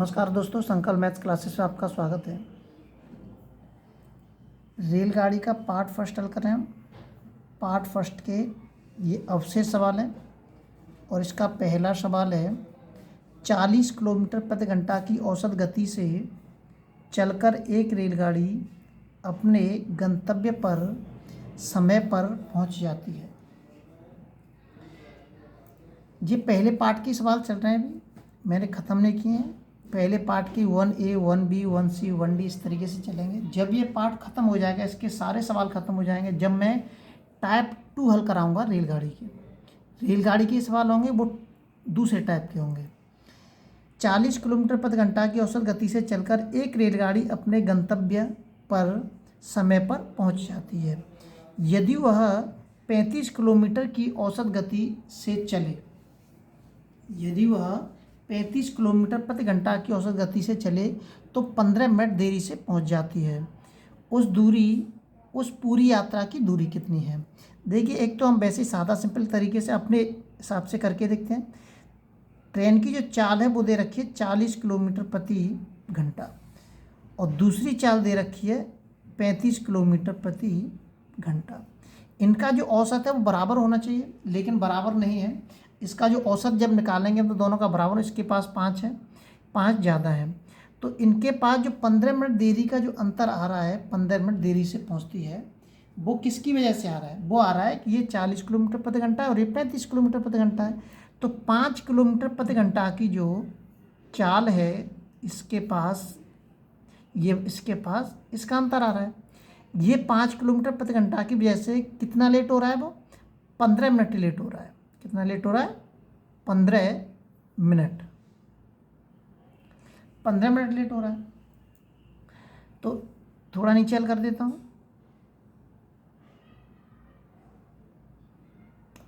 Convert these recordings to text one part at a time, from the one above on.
नमस्कार दोस्तों, संकल्प मैथ्स क्लासेस में आपका स्वागत है। रेलगाड़ी का पार्ट फर्स्ट हल कर रहे हैं हम। पार्ट फर्स्ट के ये अवशेष सवाल है और इसका पहला सवाल है 40 किलोमीटर प्रति घंटा की औसत गति से चलकर एक रेलगाड़ी अपने गंतव्य पर समय पर पहुंच जाती है। ये पहले पार्ट के सवाल चल रहे हैं, अभी मैंने ख़त्म नहीं किए हैं। पहले पार्ट की 1A 1B 1C 1D इस तरीके से चलेंगे। जब ये पार्ट ख़त्म हो जाएगा, इसके सारे सवाल ख़त्म हो जाएंगे, जब मैं टाइप 2 हल कराऊंगा रेलगाड़ी के सवाल होंगे, वो दूसरे टाइप के होंगे। 40 किलोमीटर प्रति घंटा की औसत गति से चलकर एक रेलगाड़ी अपने गंतव्य पर समय पर पहुंच जाती है। यदि वह 35 किलोमीटर की औसत गति से चले, यदि वह 35 किलोमीटर प्रति घंटा की औसत गति से चले तो 15 मिनट देरी से पहुंच जाती है। उस पूरी यात्रा की दूरी कितनी है? देखिए, एक तो हम वैसे सादा सिंपल तरीके से अपने हिसाब से करके देखते हैं। ट्रेन की जो चाल है वो दे रखी है 40 किलोमीटर प्रति घंटा और दूसरी चाल दे रखी है 35 किलोमीटर प्रति घंटा। इनका जो औसत है वो बराबर होना चाहिए, लेकिन बराबर नहीं है। इसका जो औसत जब निकालेंगे तो दोनों का बराबर, इसके पास 5 है, 5 ज़्यादा है, तो इनके पास जो 15 मिनट देरी का जो अंतर आ रहा है, 15 मिनट देरी से पहुंचती है, वो किसकी वजह से आ रहा है? वो आ रहा है कि ये 40 किलोमीटर प्रति घंटा है और ये 35 किलोमीटर प्रति घंटा है। तो 5 किलोमीटर प्रति घंटा की जो चाल है इसके पास, इसका अंतर आ रहा है। ये 5 किलोमीटर प्रति घंटा की वजह से कितना लेट हो रहा है? वो 15 मिनट लेट हो रहा है। कितना लेट हो रहा है? 15 मिनट। 15 मिनट लेट हो रहा है। तो थोड़ा नीचे हल कर देता हूँ।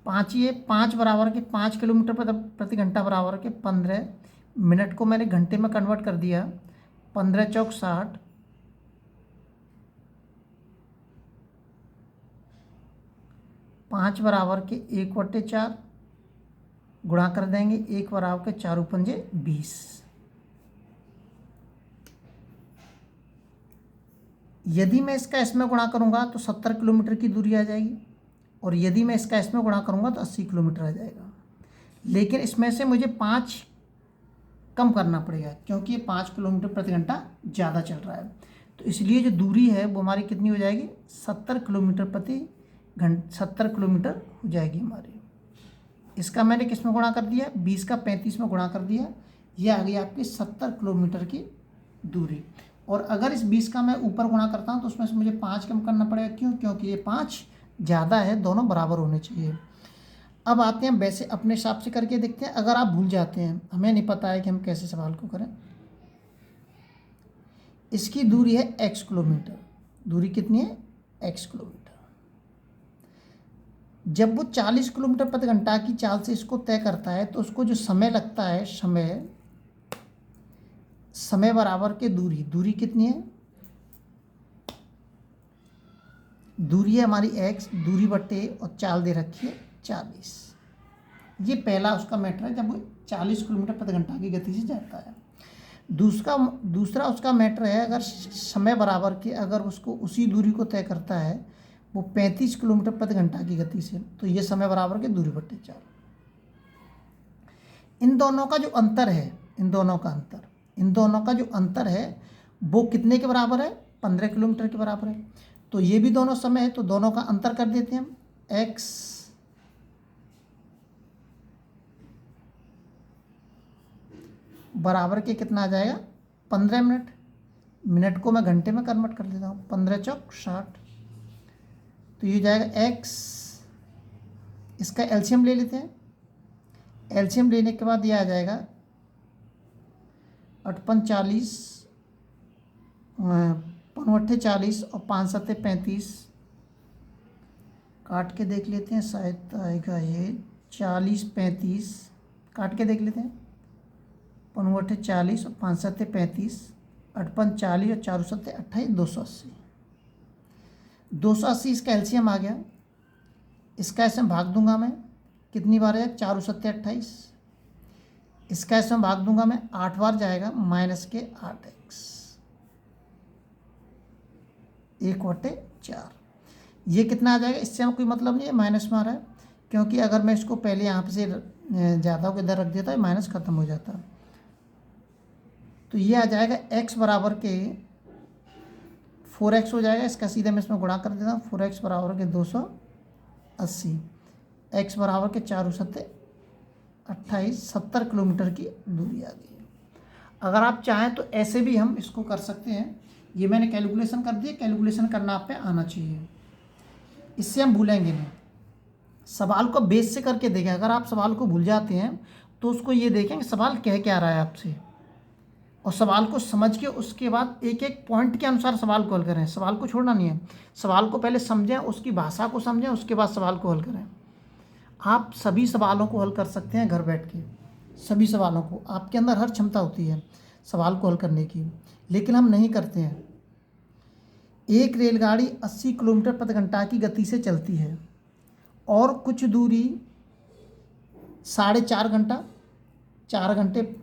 5 बराबर के 5 किलोमीटर प्रति घंटा बराबर के 15 मिनट को मैंने घंटे में कन्वर्ट कर दिया। 15 चौक 60, 5 बराबर के 1/4 गुणा कर देंगे, 1 बराबर के 4 पंजे 20। यदि मैं इसका इसमें गुणा करूंगा तो 70 किलोमीटर की दूरी आ जाएगी और यदि मैं इसका इसमें गुणा करूंगा तो 80 किलोमीटर आ जाएगा। लेकिन इसमें से मुझे 5 कम करना पड़ेगा क्योंकि ये 5 किलोमीटर प्रति घंटा ज़्यादा चल रहा है। तो इसलिए जो दूरी है वो हमारी कितनी हो जाएगी? 70 किलोमीटर हो जाएगी हमारी। इसका मैंने किस में गुणा कर दिया? 20 का 35 में गुणा कर दिया। ये आ गई आपकी 70 किलोमीटर की दूरी। और अगर इस 20 का मैं ऊपर गुणा करता हूँ तो उसमें से मुझे 5 कम करना पड़ेगा। क्यों? क्योंकि ये 5 ज़्यादा है, दोनों बराबर होने चाहिए। अब आते हैं वैसे अपने हिसाब से करके देखते हैं। अगर आप भूल जाते हैं, हमें नहीं पता है कि हम कैसे सवाल को करें। इसकी दूरी है x किलोमीटर। दूरी कितनी है? x kilometre. जब वो 40 किलोमीटर प्रति घंटा की चाल से इसको तय करता है तो उसको जो समय लगता है, समय बराबर के दूरी कितनी है? दूरी है हमारी x, दूरी बट्टे और चाल दे रखी है 40। ये पहला उसका मैटर है, जब वो 40 किलोमीटर प्रति घंटा की गति से जाता है। दूसरा उसका मैटर है, अगर समय बराबर के, अगर उसको उसी दूरी को तय करता है वो 35 किलोमीटर प्रति घंटा की गति से, तो ये समय बराबर के दूरी बट्टे 4। इन दोनों का जो अंतर है वो कितने के बराबर है? 15 किलोमीटर के बराबर है। तो ये भी दोनों समय है, तो दोनों का अंतर कर देते हैं हम। x बराबर के कितना आ जाएगा? 15 मिनट। मिनट को मैं घंटे में कन्वर्ट कर देता हूँ। 15 चौक 60, तो ये जाएगा x। इसका एलसीएम ले लेते हैं। एलसीएम लेने के बाद ये आ जाएगा 8 40, 5 40 और 5 7 35। काट के देख लेते हैं, शायद आएगा ये 40 35। काट के देख लेते हैं। 5 40 और 5 7 35, 8 40 और 4 7 28, 280। 280 इसका एलसीएम आ गया। इसका ऐसे भाग दूंगा मैं, कितनी बार है? 4 7 28। इसका इसमें भाग दूंगा मैं, 8 बार जाएगा, माइनस के 8x 1/4। ये कितना आ जाएगा, इससे हमें कोई मतलब नहीं है, माइनस में आ रहा है, क्योंकि अगर मैं इसको पहले यहाँ पे से ज़्यादा को इधर रख देता है माइनस खत्म हो जाता। तो ये आ जाएगा x बराबर के 4x हो जाएगा, इसका सीधे मैं इसमें गुणा कर देता हूँ, 4x बराबर के 280, x बराबर के 4×7 = 70 किलोमीटर की दूरी आ गई है। अगर आप चाहें तो ऐसे भी हम इसको कर सकते हैं, ये मैंने कैलकुलेशन कर दिया, कैलकुलेशन करना आप पे आना चाहिए, इससे हम भूलेंगे नहीं। सवाल को बेस से करके देखें, अगर आप सवाल को भूल जाते हैं तो उसको ये देखें कि सवाल कह क्या रहा है आपसे, और सवाल को समझ के उसके बाद एक एक पॉइंट के अनुसार सवाल को हल करें। सवाल को छोड़ना नहीं है, सवाल को पहले समझें, उसकी भाषा को समझें, उसके बाद सवाल को हल करें। आप सभी सवालों को हल कर सकते हैं घर बैठ के, सभी सवालों को, आपके अंदर हर क्षमता होती है सवाल को हल करने की, लेकिन हम नहीं करते हैं। एक रेलगाड़ी 80 किलोमीटर प्रति घंटा की गति से चलती है और कुछ दूरी 4.5 घंटा, 4 घंटे,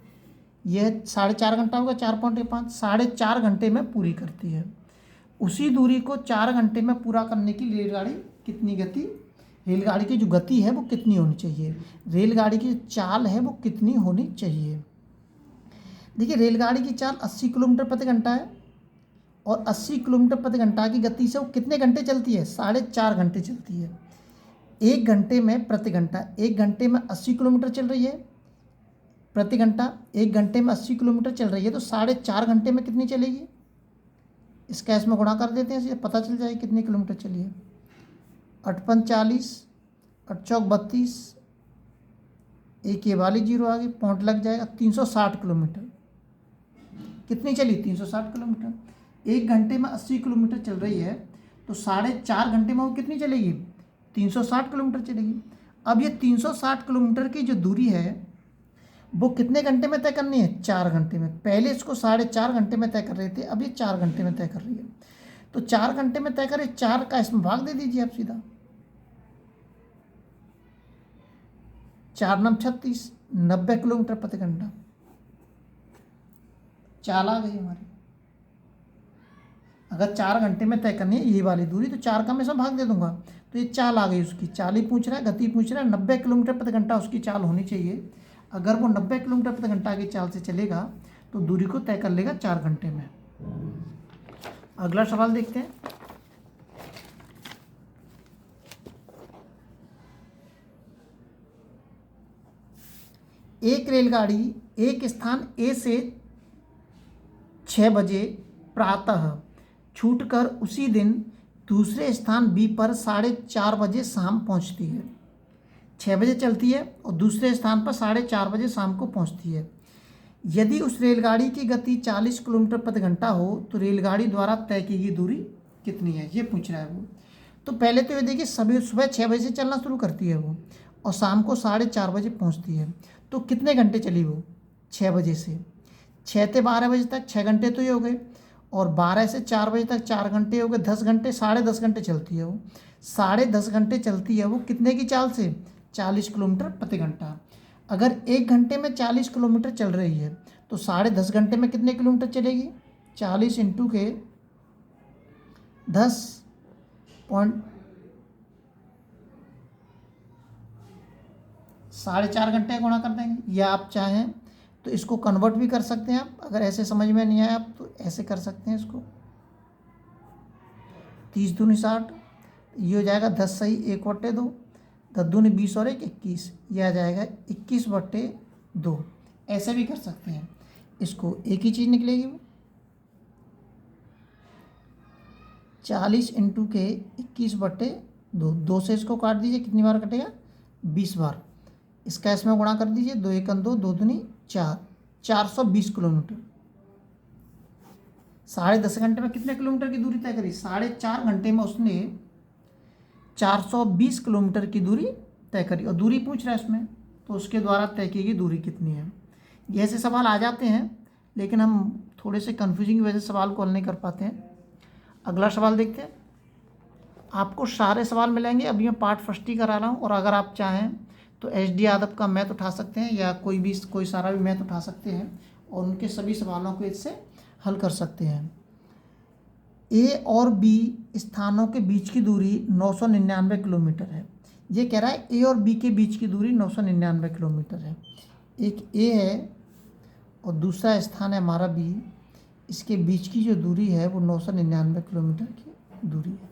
यह 4.5 घंटा होगा, 4.5, 4.5 घंटे में पूरी करती है। उसी दूरी को 4 घंटे में पूरा करने की रेलगाड़ी कितनी गति, रेलगाड़ी की जो गति है वो कितनी होनी चाहिए, रेलगाड़ी की चाल है वो कितनी होनी चाहिए। देखिए रेलगाड़ी की चाल 80 किलोमीटर प्रति घंटा है और 80 किलोमीटर प्रति घंटा की गति से वो कितने घंटे चलती है, 4.5 घंटे चलती है। 1 घंटे में प्रति घंटा, 1 घंटे में 80 किलोमीटर चल रही है प्रति घंटा, 1 घंटे में 80 किलोमीटर चल रही है, तो 4.5 घंटे में कितनी चलेगी, इसका इसमें गुणा कर देते हैं, पता चल जाएगी कितने किलोमीटर चली है। 8×5 = 40, 8×4 = 32, एक ये वाली जीरो आ गई, पॉइंट लग जाएगा, 360 किलोमीटर कितनी चली, 360 किलोमीटर। 1 घंटे में 80 किलोमीटर चल रही है, तो 4.5 घंटे में वो कितनी चलेगी, 360 किलोमीटर चलेगी। अब ये 360 किलोमीटर की जो दूरी है वो कितने घंटे में तय करनी है, 4 घंटे में। पहले इसको 4.5 घंटे में तय कर रहे थे, अब ये 4 घंटे में तय कर रही है। तो 4 घंटे में तय करें, 4 का इसमें भाग दे दीजिए आप सीधा, 4×9 = 36, 90 किलोमीटर प्रति घंटा चाल आ गई हमारी। अगर 4 घंटे में तय करनी है ये वाली दूरी, तो 4 का मैं इसमें भाग दे दूंगा, तो ये चाल आ गई उसकी। चाल ही पूछ रहा है, गति पूछ रहा है, 90 किलोमीटर प्रति घंटा उसकी चाल होनी चाहिए। अगर वो 90 किलोमीटर प्रति घंटा की चाल से चलेगा तो दूरी को तय कर लेगा 4 घंटे में। अगला सवाल देखते हैं। एक रेलगाड़ी एक स्थान ए से 6 बजे प्रातः छूटकर उसी दिन दूसरे स्थान बी पर 4:30 बजे शाम पहुंचती है। 6 बजे चलती है और दूसरे स्थान पर 4:30 बजे शाम को पहुंचती है। यदि उस रेलगाड़ी की गति 40 किलोमीटर प्रति घंटा हो तो रेलगाड़ी द्वारा तय की गई दूरी कितनी है, ये पूछ रहा है वो। तो पहले तो ये देखिए, सुबह 6 बजे से चलना शुरू करती है वो और शाम को 4:30 बजे पहुंचती है। तो कितने घंटे चली वो, 6 बजे से 6 से 12 बजे तक 6 घंटे तो ये हो गए, और 12 से 4 बजे तक 4 घंटे हो गए, 10 घंटे, 10.5 घंटे चलती है वो। 10.5 घंटे चलती है वो कितने की चाल से, 40 किलोमीटर प्रति घंटा। अगर 1 घंटे में 40 किलोमीटर चल रही है तो 10.5 घंटे में कितने किलोमीटर चलेगी, 40 × के 10 पॉइंट 4.5 घंटे का गुणा कर देंगे, या आप चाहें तो इसको कन्वर्ट भी कर सकते हैं आप। अगर ऐसे समझ में नहीं आया आप तो ऐसे कर सकते हैं इसको, 30 दूनी 60, ये हो जाएगा 10 सही 1/2, 10 दूनी 20 और 1 21, ये आ जाएगा 21/2। ऐसे भी कर सकते हैं, इसको एक ही चीज़ निकलेगी वो, 40 × के 21/2, 2 से इसको काट दीजिए, कितनी बार कटेगा, 20 बार। इसका इसमें गुणा कर दीजिए, 2 × 1 = 2, 2 दूनी 4, 420 किलोमीटर। 10.5 घंटे में कितने किलोमीटर की दूरी तय करी, 4.5 घंटे में उसने 420 किलोमीटर की दूरी तय करी, और दूरी पूछ रहा है इसमें, तो उसके द्वारा तय की गई दूरी कितनी है। ये ऐसे सवाल आ जाते हैं, लेकिन हम थोड़े से कन्फ्यूजिंग वजह से सवाल को हल नहीं कर पाते हैं। अगला सवाल देखते हैं। आपको सारे सवाल मिलेंगे, अभी मैं पार्ट फर्स्ट ही करा रहा हूँ, और अगर आप चाहें तो एच.डी. यादव का मैथ उठा सकते हैं या कोई सारा भी मैथ उठा सकते हैं और उनके सभी सवालों को इससे हल कर सकते हैं। ए और बी स्थानों के बीच की दूरी 999 किलोमीटर है। ये कह रहा है ए और बी के बीच की दूरी 999 किलोमीटर है। एक ए है और दूसरा स्थान है हमारा बी, इसके बीच की जो दूरी है वो 999 किलोमीटर की दूरी है।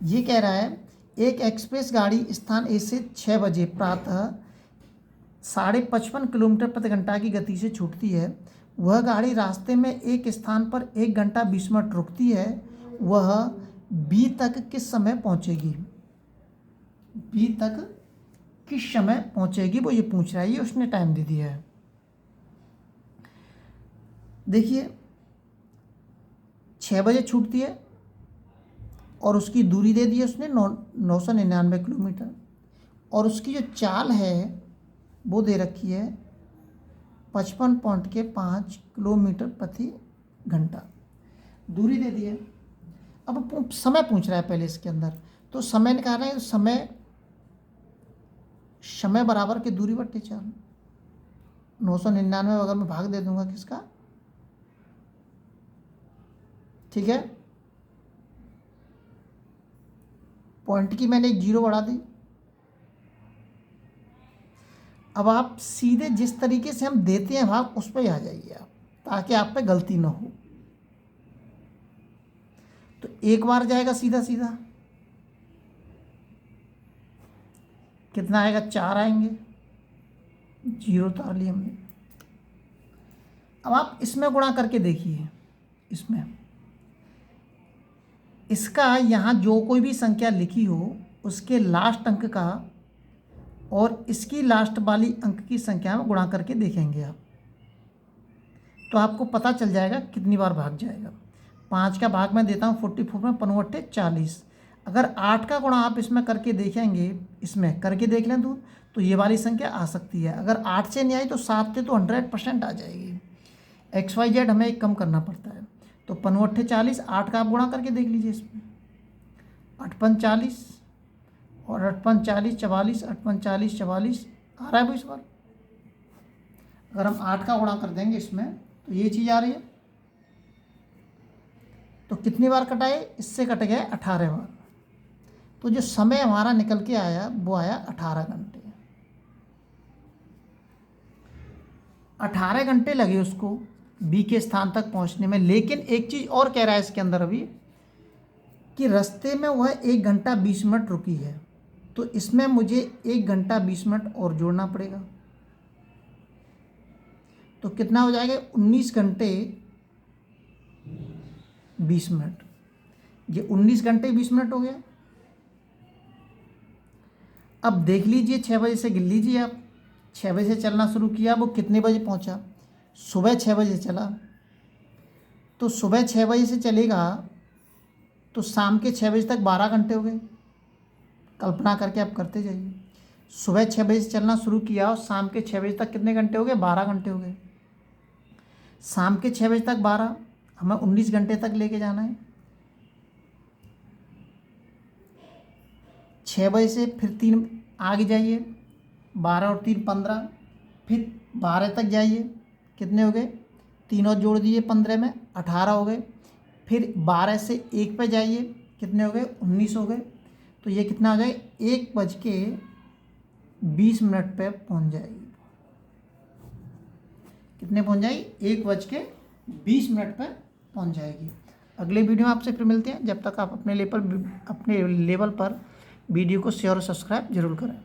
ये कह रहा है एक एक्सप्रेस गाड़ी स्थान ए से 6 बजे प्रातः 55.5 किलोमीटर प्रति घंटा की गति से छूटती है। वह गाड़ी रास्ते में एक स्थान पर 1 घंटा 20 मिनट रुकती है। वह बी तक किस समय पहुंचेगी? बी तक किस समय पहुंचेगी वो ये पूछ रहा है, ये उसने टाइम दे दिया है। देखिए 6 बजे छूटती है और उसकी दूरी दे दी है उसने 999 किलोमीटर, और उसकी जो चाल है वो दे रखी है 55.5 किलोमीटर प्रति घंटा, दूरी दे दी है। अब समय पूछ रहा है पहले इसके अंदर, तो समय निकाल रहे हैं। समय बराबर के दूरी बट्टे चाल, 999 अगर मैं भाग दे दूंगा किसका, ठीक है, पॉइंट की मैंने एक 0 बढ़ा दी। अब आप सीधे जिस तरीके से हम देते हैं भाग उस पर ही आ जाइए आप, ताकि आप पे गलती ना हो। तो एक बार जाएगा सीधा सीधा, कितना आएगा, 4 आएंगे, 0 उतार लिए हमने। अब आप इसमें गुणा करके देखिए, इसमें इसका यहाँ जो कोई भी संख्या लिखी हो उसके लास्ट अंक का और इसकी लास्ट वाली अंक की संख्या में गुणा करके देखेंगे आप, तो आपको पता चल जाएगा कितनी बार भाग जाएगा। 5 का भाग मैं देता हूँ 44 में, 5 40। अगर 8 का गुणा आप इसमें करके देखेंगे, इसमें करके देख लें तो ये वाली संख्या आ सकती है। अगर 8 से नहीं आई तो 7 से तो 100% आ जाएगी। XYZ हमें एक कम करना पड़ता है, तो 5 40, 8 का आप गुणा करके देख लीजिए इसमें, 8 40 और 8 40 44, 8 40 44 आ रहा है वो इस बार। अगर हम 8 का गुणा कर देंगे इसमें तो ये चीज़ आ रही है। तो कितनी बार कटाए, इससे कट गए 18 बार। तो जो समय हमारा निकल के आया वो आया 18 घंटे। 18 घंटे लगे उसको बी के स्थान तक पहुंचने में। लेकिन एक चीज़ और कह रहा है इसके अंदर अभी, कि रास्ते में वह 1 घंटा 20 मिनट रुकी है, तो इसमें मुझे 1 घंटा 20 मिनट और जोड़ना पड़ेगा। तो कितना हो जाएगा, 19 घंटे 20 मिनट। ये 19 घंटे 20 मिनट हो गया। अब देख लीजिए 6 बजे से गिन लीजिए आप, 6 बजे से चलना शुरू किया, वो कितने बजे पहुंचा, सुबह 6 बजे चला। तो सुबह 6 बजे से चलेगा तो शाम के 6 बजे तक 12 घंटे हो गए। कल्पना करके आप करते जाइए, सुबह 6 बजे से चलना शुरू किया और शाम के 6 बजे तक कितने घंटे हो गए, 12 घंटे हो गए। शाम के 6 बजे तक 12, हमें 19 घंटे तक लेके जाना है। 6 बजे से फिर 3 आगे जाइए, 12 और 3 15, फिर 12 तक जाइए, कितने हो गए, 3 और जोड़ दिए 15 में 18 हो गए। फिर 12 से 1 पे जाइए, कितने हो गए, 19 हो गए। तो ये कितना हो जाए, 1:20 पे पहुंच जाएगी। कितने पहुंच जाएगी, 1:20 पे पहुंच जाएगी। अगले वीडियो में आपसे फिर मिलते हैं। जब तक आप अपने लेवल पर वीडियो को शेयर और सब्सक्राइब जरूर करें।